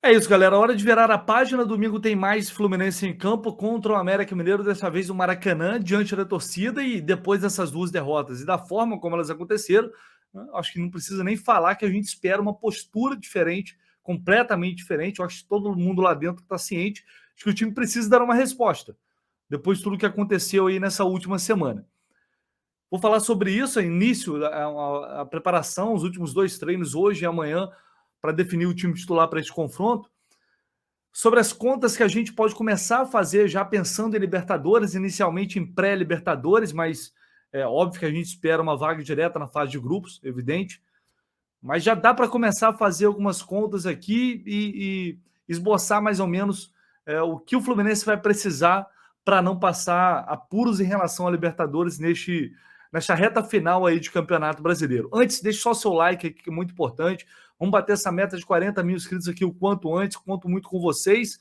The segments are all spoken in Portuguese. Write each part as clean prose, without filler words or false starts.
É isso, galera. Hora de virar a página. Domingo tem mais Fluminense em campo contra o América Mineiro, dessa vez o Maracanã, diante da torcida e depois dessas duas derrotas e da forma como elas aconteceram, né, acho que não precisa nem falar que a gente espera uma postura diferente, completamente diferente. Eu acho que todo mundo lá dentro está ciente de que o time precisa dar uma resposta, depois de tudo que aconteceu aí nessa última semana. Vou falar sobre isso, início, a preparação, os últimos dois treinos, hoje e amanhã, para definir o time titular para esse confronto. Sobre as contas que a gente pode começar a fazer já pensando em Libertadores, inicialmente em pré-Libertadores, mas é óbvio que a gente espera uma vaga direta na fase de grupos, evidente. Mas já dá para começar a fazer algumas contas aqui e esboçar mais ou menos o que o Fluminense vai precisar para não passar apuros em relação a Libertadores nesta reta final aí de Campeonato Brasileiro. Antes, deixe só seu like aqui, que é muito importante. Vamos bater essa meta de 40 mil inscritos aqui o quanto antes, conto muito com vocês,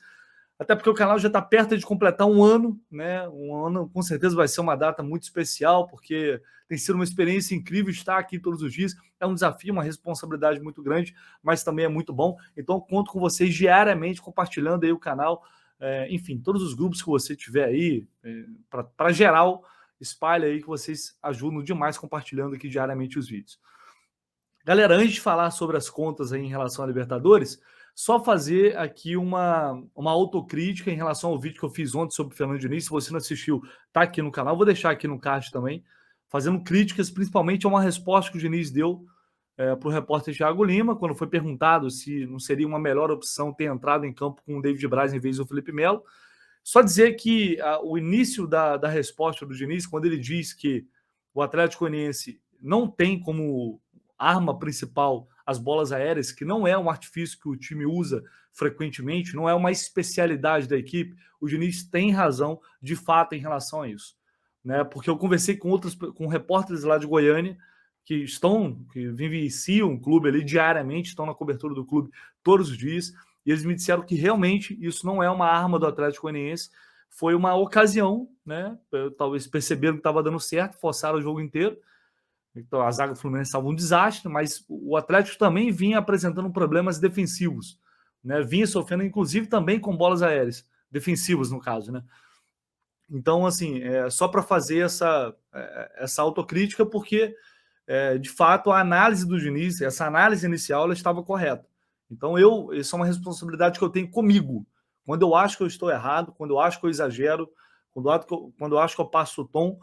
até porque o canal já está perto de completar um ano, né? Um ano com certeza vai ser uma data muito especial, porque tem sido uma experiência incrível estar aqui todos os dias. É um desafio, uma responsabilidade muito grande, mas também é muito bom. Então, conto com vocês diariamente, compartilhando aí o canal. Enfim, todos os grupos que você tiver aí, para geral, espalha aí que vocês ajudam demais compartilhando aqui diariamente os vídeos. Galera, antes de falar sobre as contas aí em relação à Libertadores, só fazer aqui uma autocrítica em relação ao vídeo que eu fiz ontem sobre o Fernando Diniz. Se você não assistiu, tá aqui no canal. Vou deixar aqui no card também, fazendo críticas, principalmente a uma resposta que o Diniz deu para o repórter Thiago Lima, quando foi perguntado se não seria uma melhor opção ter entrado em campo com o David Braz em vez do Felipe Melo. Só dizer que o início da resposta do Diniz, quando ele diz que o Atlético Goianiense não tem como arma principal as bolas aéreas, que não é um artifício que o time usa frequentemente, não é uma especialidade da equipe, o Diniz tem razão de fato em relação a isso, né? Porque eu conversei com repórteres lá de Goiânia que vivenciam o clube ali diariamente, estão na cobertura do clube todos os dias, e eles me disseram que realmente isso não é uma arma do Atlético Goianiense, foi uma ocasião, né? Talvez perceberam que estava dando certo, forçaram o jogo inteiro. Então, a zaga do Fluminense estava um desastre, mas o Atlético também vinha apresentando problemas defensivos, né? Vinha sofrendo, inclusive, também com bolas aéreas, defensivas, no caso, né? Então, assim, só para fazer essa autocrítica, porque, de fato, a análise do Diniz, essa análise inicial, ela estava correta. Então, isso é uma responsabilidade que eu tenho comigo. Quando eu acho que eu estou errado, quando eu acho que eu exagero, quando eu acho que eu passo o tom,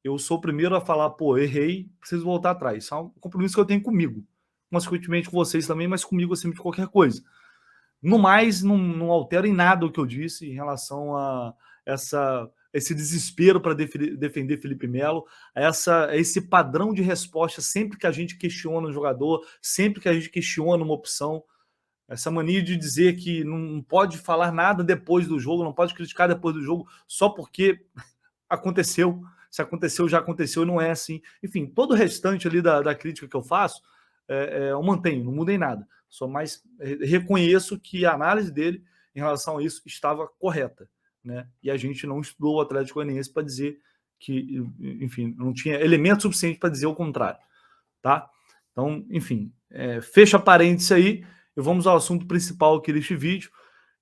eu sou o primeiro a falar, pô, errei, preciso voltar atrás. Isso é um compromisso que eu tenho comigo. Consequentemente com vocês também, mas comigo acima de qualquer coisa. No mais, não altero em nada o que eu disse em relação a esse desespero para defender Felipe Melo, esse padrão de resposta sempre que a gente questiona um jogador, sempre que a gente questiona uma opção, essa mania de dizer que não pode falar nada depois do jogo, não pode criticar depois do jogo, só porque aconteceu. Se aconteceu, já aconteceu, e não é assim. Enfim, todo o restante ali da crítica que eu faço, eu mantenho, não mudei nada. Só mais reconheço que a análise dele em relação a isso estava correta, né? E a gente não estudou o Atlético Goianiense para dizer que, enfim, não tinha elemento suficiente para dizer o contrário, tá? Então, enfim, fecha parênteses aí e vamos ao assunto principal aqui deste vídeo,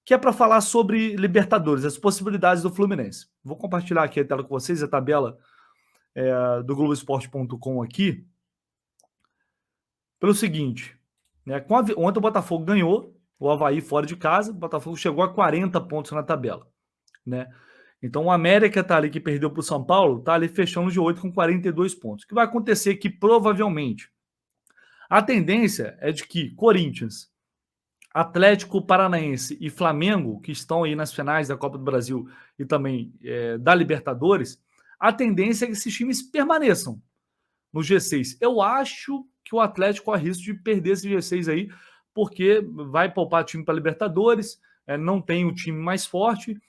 que é para falar sobre Libertadores, as possibilidades do Fluminense. Vou compartilhar aqui a tela com vocês, a tabela do Globoesporte.com aqui, pelo seguinte, né? Ontem o Botafogo ganhou, o Avaí fora de casa, o Botafogo chegou a 40 pontos na tabela, né? Então o América tá ali, que perdeu para o São Paulo, tá ali fechando de 8 com 42 pontos. O que vai acontecer que provavelmente a tendência é de que Corinthians, Atlético Paranaense e Flamengo, que estão aí nas finais da Copa do Brasil e também da Libertadores, a tendência é que esses times permaneçam no G6. Eu acho que o Atlético corre risco de perder esse G6 aí, porque vai poupar time para Libertadores, não tem o time mais forte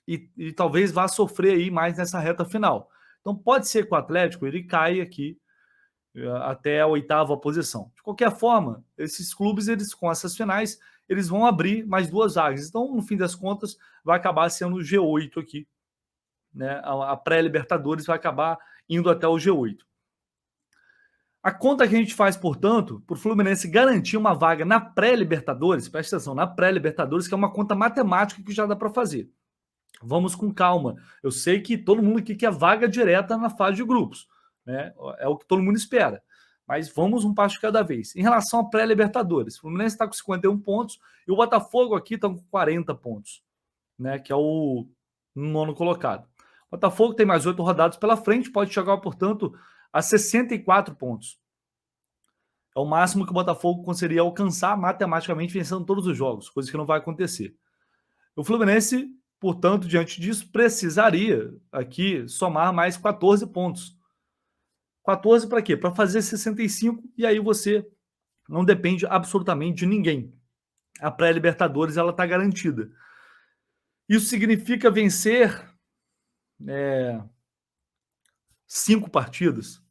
e talvez vá sofrer aí mais nessa reta final. Então pode ser que o Atlético ele caia aqui até a 8ª posição. De qualquer forma, esses clubes, eles com essas finais, eles vão abrir mais 2 vagas. Então, no fim das contas, vai acabar sendo o G8 aqui, né? A pré-Libertadores vai acabar indo até o G8. A conta que a gente faz, portanto, para o Fluminense garantir uma vaga na pré-Libertadores, presta atenção, na pré-Libertadores, que é uma conta matemática que já dá para fazer. Vamos com calma. Eu sei que todo mundo aqui quer vaga direta na fase de grupos, né? É o que todo mundo espera. Mas vamos um passo de cada vez. Em relação à pré-Libertadores, o Fluminense está com 51 pontos e o Botafogo aqui está com 40 pontos, né? Que é o nono colocado. O Botafogo tem mais 8 rodadas pela frente, pode chegar, portanto, a 64 pontos. É o máximo que o Botafogo conseguiria alcançar matematicamente vencendo todos os jogos, coisa que não vai acontecer. O Fluminense, portanto, diante disso, precisaria aqui somar mais 14 pontos. 14 para quê? Para fazer 65 e aí você não depende absolutamente de ninguém. A pré-Libertadores ela está garantida. Isso significa vencer 5 partidas.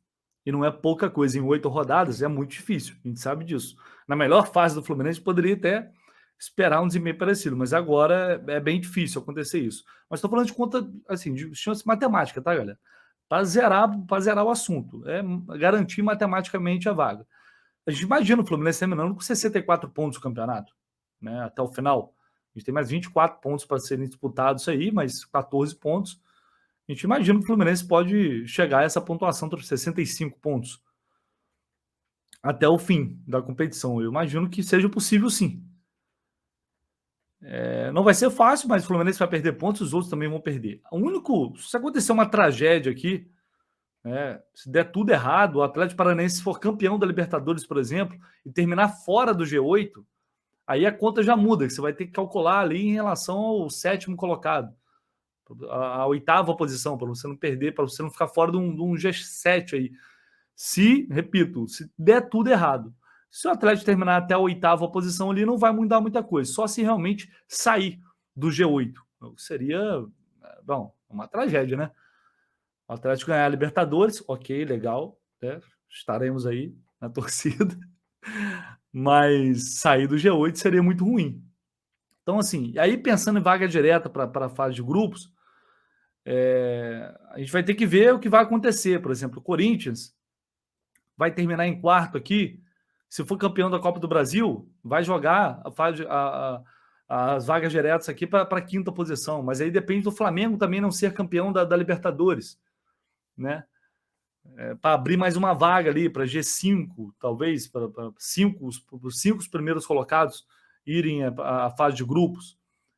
E não é pouca coisa. Em 8 rodadas é muito difícil. A gente sabe disso. Na melhor fase do Fluminense poderia até esperar um desempenho parecido, mas agora é bem difícil acontecer isso. Mas estou falando de conta, assim, de chance matemática, tá, galera? Para zerar o assunto. É garantir matematicamente a vaga. A gente imagina o Fluminense terminando com 64 pontos no campeonato, né? Até o final. A gente tem mais 24 pontos para serem disputados aí, mais 14 pontos. A gente imagina que o Fluminense pode chegar a essa pontuação de 65 pontos até o fim da competição. Eu imagino que seja possível, sim. Não vai ser fácil, mas o Fluminense vai perder pontos, os outros também vão perder. Se acontecer uma tragédia aqui, se der tudo errado, o Atlético Paranaense for campeão da Libertadores, por exemplo, e terminar fora do G8, aí a conta já muda, que você vai ter que calcular ali em relação ao 7º colocado, a 8ª posição, para você não perder, para você não ficar fora de um G7 aí. Repito, se der tudo errado. Se o Atlético terminar até a 8ª posição ali, não vai mudar muita coisa, só se realmente sair do G8. Seria, uma tragédia, né? O Atlético ganhar a Libertadores, ok, legal, né? Estaremos aí na torcida, mas sair do G8 seria muito ruim. Então, assim, aí pensando em vaga direta para a fase de grupos, a gente vai ter que ver o que vai acontecer. Por exemplo, o Corinthians vai terminar em quarto aqui. Se for campeão da Copa do Brasil, vai jogar as vagas diretas aqui para a 5ª posição. Mas aí depende do Flamengo também não ser campeão da Libertadores, né? Para abrir mais uma vaga ali para G5, talvez, para os 5 primeiros colocados irem à fase de grupos,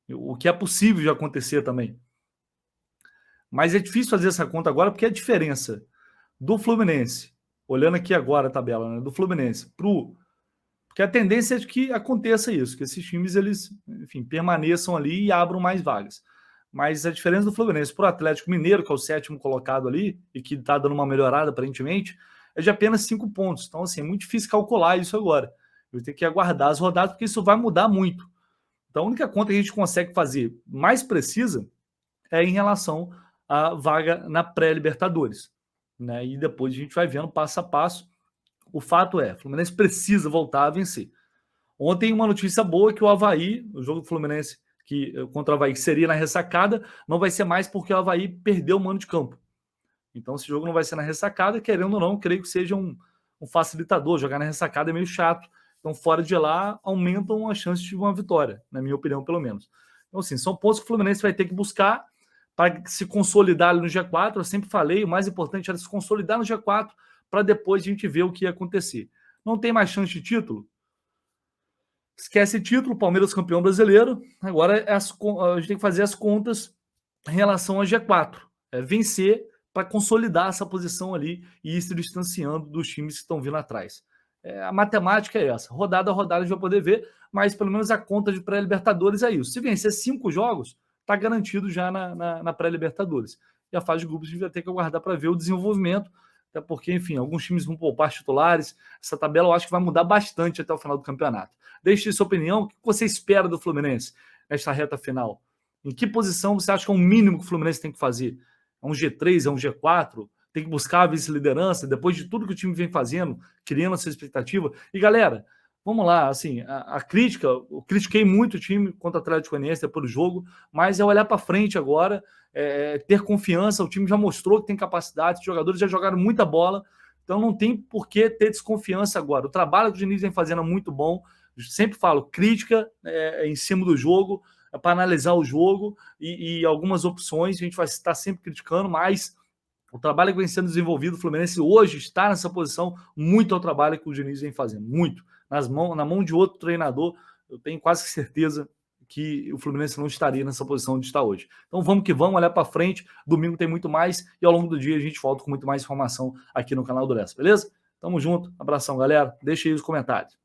o que é possível de acontecer também. Mas é difícil fazer essa conta agora, porque a diferença do Fluminense, olhando aqui agora a tabela, né, do Fluminense porque a tendência é de que aconteça isso, que esses times eles, enfim, permaneçam ali e abram mais vagas. Mas a diferença do Fluminense para o Atlético Mineiro, que é o 7º colocado ali, e que está dando uma melhorada aparentemente, é de apenas 5 pontos. Então, assim, é muito difícil calcular isso agora. Eu tenho que aguardar as rodadas, porque isso vai mudar muito. Então, a única conta que a gente consegue fazer mais precisa é em relação à vaga na pré-Libertadores, né? E depois a gente vai vendo passo a passo. O fato é, o Fluminense precisa voltar a vencer. Ontem uma notícia boa que o Avaí, o jogo do Fluminense contra o Avaí, que seria na ressacada, não vai ser mais porque o Avaí perdeu o mando de campo. Então esse jogo não vai ser na ressacada, querendo ou não, creio que seja um facilitador. Jogar na ressacada é meio chato. Então fora de lá, aumentam as chances de uma vitória, na minha opinião, pelo menos. Então assim, são pontos que o Fluminense vai ter que buscar para se consolidar ali no G4. Eu sempre falei, o mais importante era se consolidar no G4 para depois a gente ver o que ia acontecer. Não tem mais chance de título? Esquece título, Palmeiras campeão brasileiro. Agora a gente tem que fazer as contas em relação ao G4. Vencer para consolidar essa posição ali e ir se distanciando dos times que estão vindo atrás. A matemática é essa. Rodada a rodada a gente vai poder ver, mas pelo menos a conta de pré-Libertadores é isso. Se vencer 5 jogos, está garantido já na pré-Libertadores. E a fase de grupos a gente vai ter que aguardar para ver o desenvolvimento, até porque, enfim, alguns times vão poupar titulares. Essa tabela eu acho que vai mudar bastante até o final do campeonato. Deixe sua opinião. O que você espera do Fluminense nesta reta final? Em que posição você acha que é o mínimo que o Fluminense tem que fazer? É um G3? É um G4? Tem que buscar a vice-liderança depois de tudo que o time vem fazendo, criando essa expectativa? E, galera, vamos lá, assim, a crítica, eu critiquei muito o time contra o Atlético Goianiense depois do jogo, mas é olhar para frente agora, ter confiança. O time já mostrou que tem capacidade, os jogadores já jogaram muita bola, Então não tem por que ter desconfiança agora. O trabalho que o Diniz vem fazendo é muito bom. Eu sempre falo, crítica em cima do jogo, para analisar o jogo e algumas opções. A gente vai estar sempre criticando, mas o trabalho que vem sendo desenvolvido, o Fluminense hoje está nessa posição, muito ao trabalho que o Diniz vem fazendo, muito. Na mão de outro treinador, eu tenho quase certeza que o Fluminense não estaria nessa posição onde está hoje. Então vamos que vamos, olhar para frente. Domingo tem muito mais e ao longo do dia a gente volta com muito mais informação aqui no canal do Lessa, beleza? Tamo junto, abração, galera. Deixa aí os comentários.